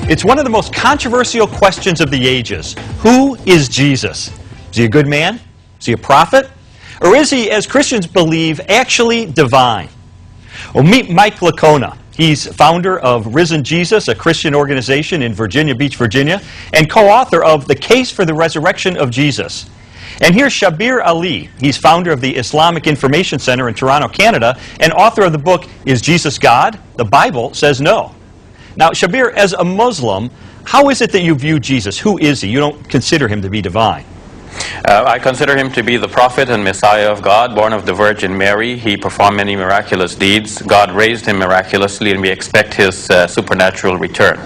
It's one of the most controversial questions of the ages. Who is Jesus? Is he a good man? Is he a prophet? Or is he, as Christians believe, actually divine? Well, meet Mike Licona. He's founder of Risen Jesus, a Christian organization in Virginia Beach, Virginia, and co-author of The Case for the Resurrection of Jesus. And here's Shabir Ali. He's founder of the Islamic Information Center in Toronto, Canada, and author of the book, Is Jesus God? The Bible Says No. Now, Shabir, as a Muslim, how is it that you view Jesus? Who is he? You don't consider him to be divine. I consider him to be the prophet and Messiah of God, born of the Virgin Mary. He performed many miraculous deeds. God raised him miraculously, and we expect his supernatural return.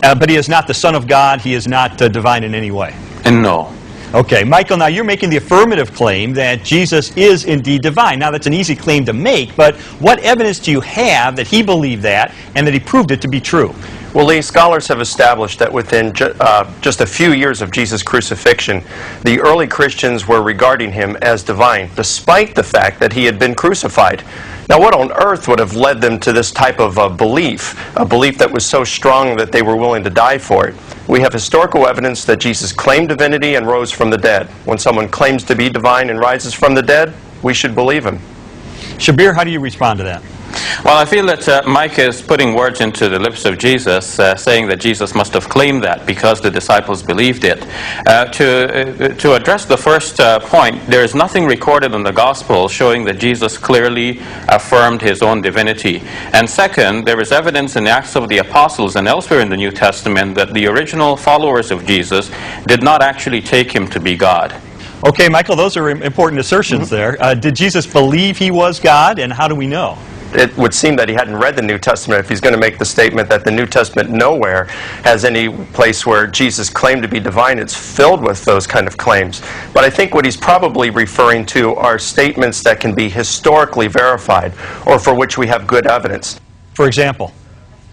But he is not the Son of God. He is not divine in any way. No. Okay, Michael, now you're making the affirmative claim that Jesus is indeed divine. Now, that's an easy claim to make, but what evidence do you have that he believed that and that he proved it to be true? Well, Lee, scholars have established that within just a few years of Jesus' crucifixion, the early Christians were regarding him as divine, despite the fact that he had been crucified. Now, what on earth would have led them to this type of a belief that was so strong that they were willing to die for it? We have historical evidence that Jesus claimed divinity and rose from the dead. When someone claims to be divine and rises from the dead, we should believe him. Shabir, how do you respond to that? Well, I feel that Mike is putting words into the lips of Jesus, saying that Jesus must have claimed that because the disciples believed it. To address the first point, there is nothing recorded in the Gospel showing that Jesus clearly affirmed his own divinity. And second, there is evidence in the Acts of the Apostles and elsewhere in the New Testament that the original followers of Jesus did not actually take him to be God. Okay, Michael, those are important assertions there. Did Jesus believe he was God, and how do we know? It would seem that he hadn't read the New Testament if he's going to make the statement that the New Testament nowhere has any place where Jesus claimed to be divine. It's filled with those kind of claims. But I think what he's probably referring to are statements that can be historically verified or for which we have good evidence. For example?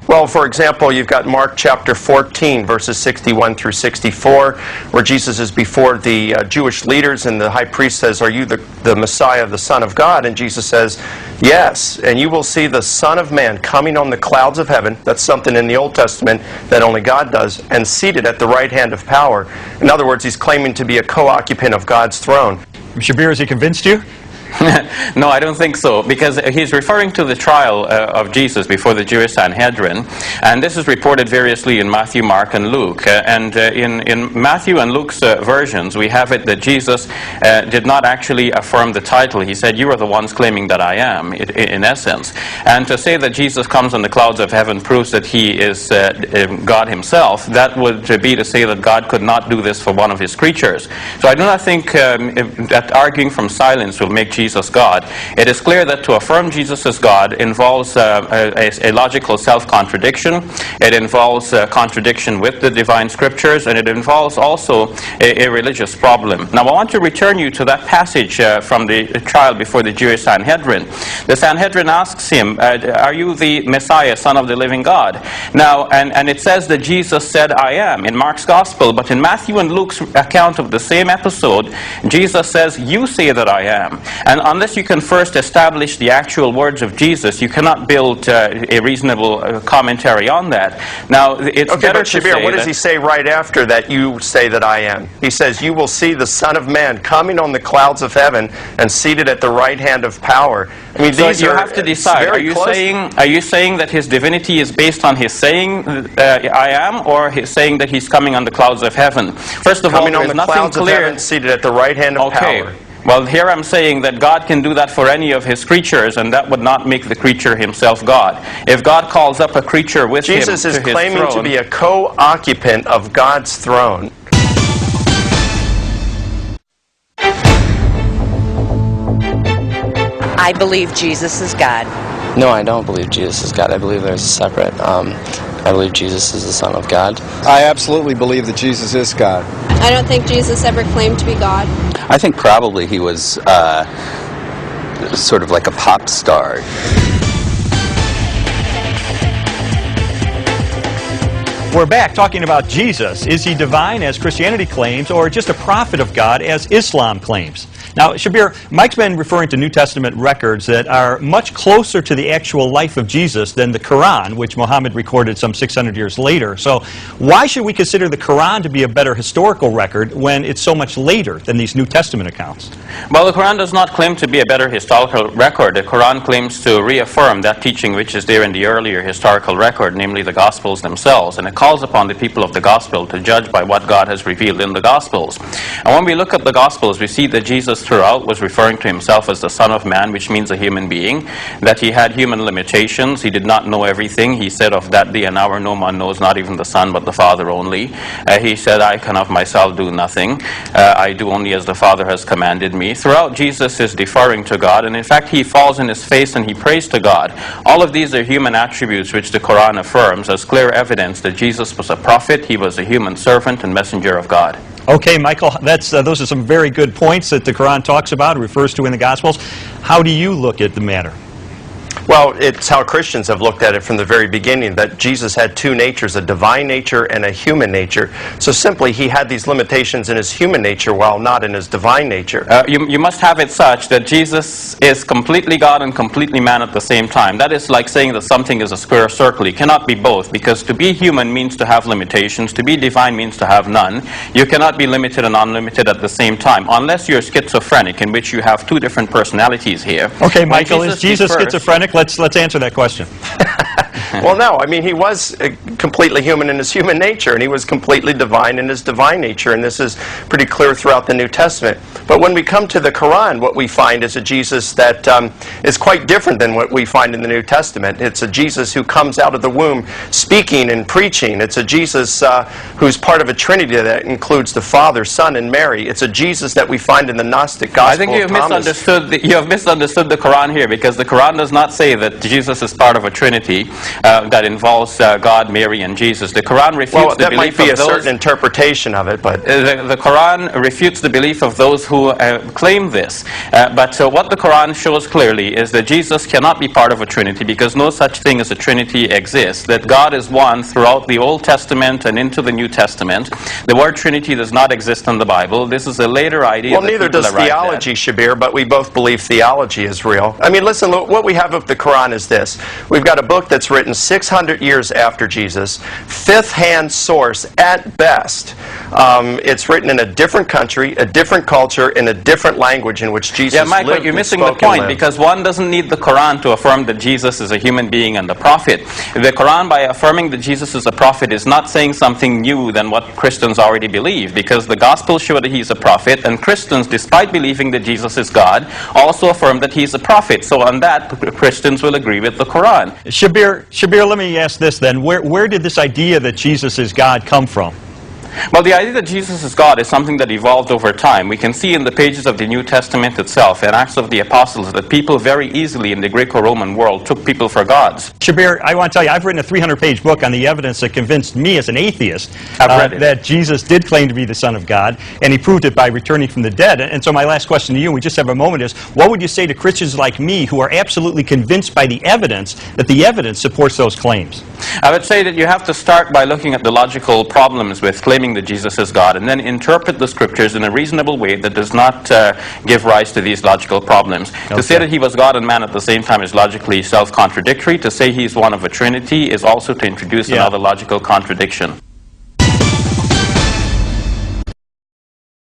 Well, for example, you've got Mark chapter 14, verses 61 through 64, where Jesus is before the Jewish leaders, and the high priest says, "Are you the Messiah, the Son of God?" And Jesus says, "Yes, and you will see the Son of Man coming on the clouds of heaven." That's something in the Old Testament that only God does, and seated at the right hand of power. In other words, he's claiming to be a co-occupant of God's throne. Shabir, has he convinced you? No, I don't think so, because he's referring to the trial of Jesus before the Jewish Sanhedrin, and this is reported variously in Matthew, Mark, and Luke. In Matthew and Luke's versions, we have it that Jesus did not actually affirm the title. He said, "You are the ones claiming that I am," in essence. And to say that Jesus comes on the clouds of heaven proves that he is God himself. That would be to say that God could not do this for one of his creatures. So I do not think that arguing from silence will make Jesus God. It is clear that to affirm Jesus as God involves a logical self-contradiction. It involves contradiction with the divine scriptures, and it involves also a religious problem. Now, I want to return you to that passage from the trial before the Jewish Sanhedrin. The Sanhedrin asks him, "Are you the Messiah, Son of the living God?" Now, and it says that Jesus said, "I am," in Mark's Gospel, but in Matthew and Luke's account of the same episode, Jesus says, "You say that I am." And unless you can first establish the actual words of Jesus, you cannot build a reasonable commentary on that. Now, it's okay, better but to Shabir, say what does he say right after that? "You say that I am." He says, "You will see the Son of Man coming on the clouds of heaven and seated at the right hand of power." I mean, so these you are have to decide. Are you saying that his divinity is based on his saying "I am," or his saying that he's coming on the clouds of heaven? First of all, there is nothing clear. Heaven, seated at the right hand of power. Well, here I'm saying that God can do that for any of his creatures, and that would not make the creature himself God. If God calls up a creature with him to his throne... Jesus is claiming to be a co-occupant of God's throne. I believe Jesus is God. No, I don't believe Jesus is God. I believe there's a separate... I believe Jesus is the Son of God. I absolutely believe that Jesus is God. I don't think Jesus ever claimed to be God. I think probably he was sort of like a pop star. We're back talking about Jesus. Is he divine, as Christianity claims, or just a prophet of God, as Islam claims? Now, Shabir, Mike's been referring to New Testament records that are much closer to the actual life of Jesus than the Quran, which Muhammad recorded some 600 years later. So why should we consider the Quran to be a better historical record when it's so much later than these New Testament accounts? Well, the Quran does not claim to be a better historical record. The Quran claims to reaffirm that teaching which is there in the earlier historical record, namely the Gospels themselves, and it calls upon the people of the Gospel to judge by what God has revealed in the Gospels. And when we look at the Gospels, we see that Jesus throughout was referring to himself as the Son of Man, which means a human being, that he had human limitations, he did not know everything. He said, of that day and hour no man knows, not even the Son, but the Father only. He said, I can of myself do nothing. I do only as the Father has commanded me. Throughout, Jesus is deferring to God, and in fact he falls in his face and he prays to God. All of these are human attributes which the Quran affirms as clear evidence that Jesus was a prophet, he was a human servant and messenger of God. Okay, Michael, those are some very good points that the Quran talks about, refers to in the Gospels. How do you look at the matter? Well, it's how Christians have looked at it from the very beginning, that Jesus had two natures, a divine nature and a human nature. So simply, he had these limitations in his human nature while not in his divine nature. You must have it such that Jesus is completely God and completely man at the same time. That is like saying that something is a square circle. It cannot be both, because to be human means to have limitations. To be divine means to have none. You cannot be limited and unlimited at the same time, unless you're schizophrenic, in which you have two different personalities here. Okay, Michael, is Jesus schizophrenic? Let's answer that question. Well, no. I mean, he was completely human in his human nature, and he was completely divine in his divine nature, and this is pretty clear throughout the New Testament. But when we come to the Quran, what we find is a Jesus that is quite different than what we find in the New Testament. It's a Jesus who comes out of the womb speaking and preaching. It's a Jesus who's part of a Trinity that includes the Father, Son, and Mary. It's a Jesus that we find in the Gnostic Gospel. I think you have misunderstood the Quran here, because the Quran does not say that Jesus is part of a Trinity that involves God, Mary, and Jesus. The Quran refutes the belief of those... That might be a certain interpretation of it, but... The Quran refutes the belief of those who claim this. But what the Quran shows clearly is that Jesus cannot be part of a Trinity, because no such thing as a Trinity exists. That God is one throughout the Old Testament and into the New Testament. The word Trinity does not exist in the Bible. This is a later idea. Well, neither does theology, Shabir, but we both believe theology is real. I mean, listen, what we have of the Quran is this. We've got a book that's written 600 years after Jesus, fifth-hand source at best. It's written in a different country, a different culture, in a different language in which Jesus lived. Yeah, Mike, but you're missing the point, because one doesn't need the Quran to affirm that Jesus is a human being and a prophet. The Quran, by affirming that Jesus is a prophet, is not saying something new than what Christians already believe, because the Gospels show that he's a prophet, and Christians, despite believing that Jesus is God, also affirm that he's a prophet. So on that, Christians will agree with the Quran. Shabir, let me ask this then. Where did this idea that Jesus is God come from? Well, the idea that Jesus is God is something that evolved over time. We can see in the pages of the New Testament itself and Acts of the Apostles that people very easily in the Greco-Roman world took people for gods. Shabir, I want to tell you, I've written a 300-page book on the evidence that convinced me as an atheist that Jesus did claim to be the Son of God, and he proved it by returning from the dead. And so my last question to you, and we just have a moment, is what would you say to Christians like me who are absolutely convinced by the evidence that the evidence supports those claims? I would say that you have to start by looking at the logical problems with claiming that Jesus is God, and then interpret the scriptures in a reasonable way that does not give rise to these logical problems. Okay. To say that he was God and man at the same time is logically self-contradictory. To say he's one of a Trinity is also to introduce another logical contradiction.